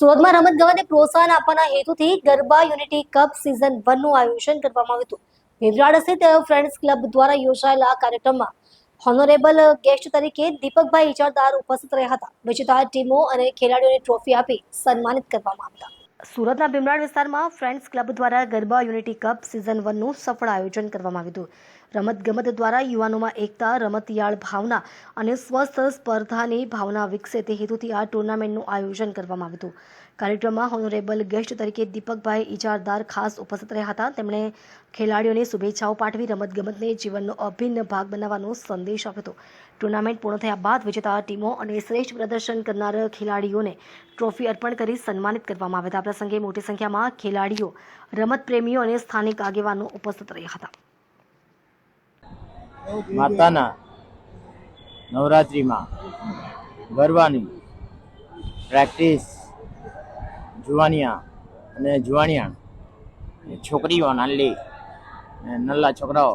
સુરતમાં રમત ગમતને પ્રોત્સાહન આપવાના હેતુથી ગરબા યુનિટી કપ સિઝન 1 નું આયોજન કરવામાં આવ્યું હતું. વિવરાડ સ્થિત ફ્રેન્ડ્સ ક્લબ દ્વારા યોજાયેલા કાર્યક્રમમાં હોનરેબલ ગેસ્ટ તરીકે દીપકભાઈ ઇજારદાર ઉપસ્થિત રહ્યા હતા. વિજેતા ટીમો અને ખેલાડીઓને ટ્રોફી આપી સન્માનિત કરવામાં આવ્યા. સુરતના ભીમરાડ વિસ્તારમાં ફ્રેન્ડ્સ ક્લબ દ્વારા ગરબા યુનિટી કપ સિઝન 1 નું સફળ આયોજન કરવામાં આવ્યું હતું. રમતગમત દ્વારા યુવાનોમાં એકતા, રમતિયાળ ભાવના અને સ્વસ્થ સ્પર્ધાની ભાવના વિકસે તે હેતુથી આ ટુર્નામેન્ટનું આયોજન કરવામાં આવ્યું હતું. કાર્યક્રમમાં હોનરેબલ ગેસ્ટ તરીકે દીપકભાઈ ઇજારદાર ખાસ ઉપસ્થિત રહ્યા હતા. તેમણે ખેલાડીઓને શુભેચ્છાઓ પાઠવી રમતગમતને જીવનનો અભિન્ન ભાગ બનાવવાનો સંદેશ આપ્યો હતો. ટુર્નામેન્ટ પૂર્ણ થયા બાદ વિજેતા ટીમો અને શ્રેષ્ઠ પ્રદર્શન કરનાર ખેલાડીઓને ટ્રોફી અર્પણ કરી સન્માનિત કરવામાં આવ્યા હતા. આ પ્રસંગે મોટી સંખ્યામાં ખેલાડીઓ, રમત પ્રેમીઓ અને સ્થાનિક આગેવાનો ઉપસ્થિત રહ્યા હતા. માતાના નવરાત્રિમાં ગરબાની પ્રેક્ટિસ જુવાનિયા અને જુવાનિયા છોકરીઓ નાનલી ને નલ્લા છોકરાઓ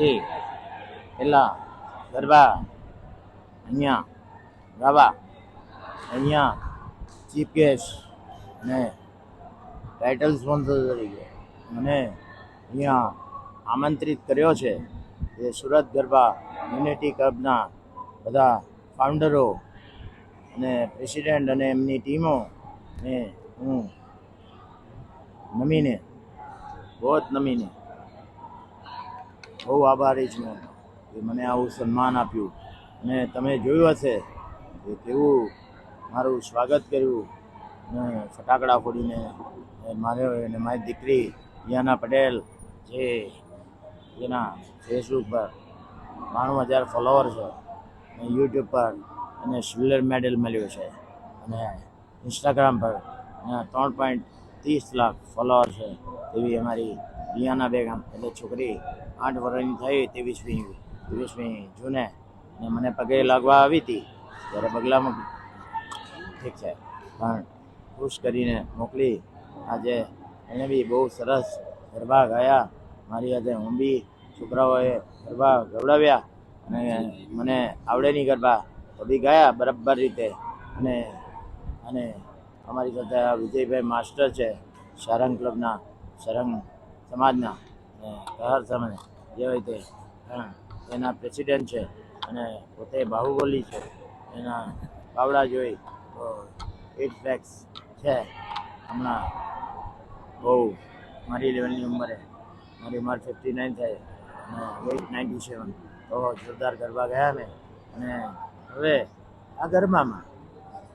એ પહેલાં ગરબા અહીંયા ગાવા અહીંયા ચીફ ગેસ્ટ અને ટાઇટલ સ્પોન્સર તરીકે મને અહીંયા આમંત્રિત કર્યો છે. એ સુરત ગરબા યુનિટી ક્લબના બધા ફાઉન્ડરો અને પ્રેસિડેન્ટ અને એમની ટીમો ને હું નમીને બહુ આભારી છું કે મને આવું સન્માન આપ્યું. અને તમે જોયું હશે કે કેવું મારું સ્વાગત કર્યું ને ફટાકડા ફોડીને. મારી દીકરી યાના પટેલ જે જેના ફેસબુક પર 92,000 ફોલોવર છે અને યુટ્યુબ પર અને સિલ્વર મેડલ મળ્યો છે અને ઇન્સ્ટાગ્રામ પર 3.30 લાખ ફોલોવર છે. એવી અમારી રિયાના બેગમ એટલે છોકરી 8 વર્ષની થઈ 23મી જૂને અને મને પગે લાગવા આવી હતી ત્યારે બગલામાં ઠીક છે પણ ખુશ કરીને મોકલી. આજે એણે બી બહુ સરસ ગરબા ગાયા. મારી આજે હું બી છોકરાઓએ ગરબા ગવડાવ્યા અને મને આવડે નહીં ગરબા તો બી ગાયા બરાબર રીતે. અને અમારી સાથે આ વિજયભાઈ માસ્ટર છે સારંગ ક્લબના, સારંગ સમાજના કહાર સમાજ જે હોય તે એના પ્રેસિડેન્ટ છે અને પોતે બાહુબલી છે. એના બાવડા જોઈ તો 8 પેક્સ છે. હમણાં બહુ મારી લેવલની ઉંમરે મારી ઉંમર 59 થાય અને વેઇટ 97 તો જોરદાર ગરબા ગયા મેં. અને હવે આ ગરબામાં